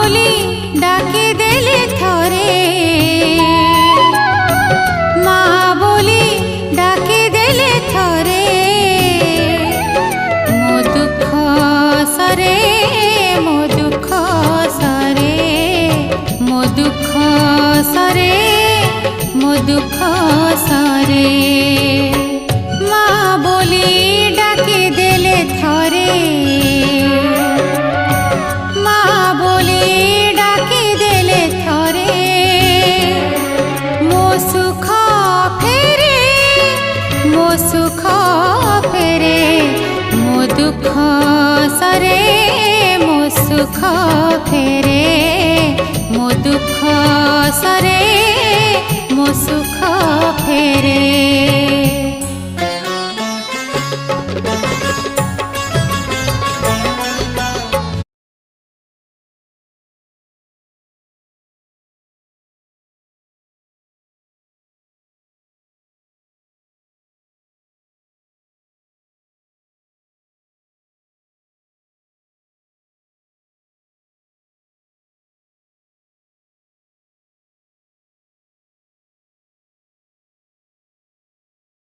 बोली डाकी देले थरे माँ बोली डाकी देले थरे मो दुख सरे मो दुख सरे मो दुख सरे मो दुख सरे माँ बोली डाकी देले थरे माँ बोली डाकी देले थरे मो सुख फेरे मो सुख फेरे मो दुख सरे मो सुख फेरे मो दुख सरे मो सुख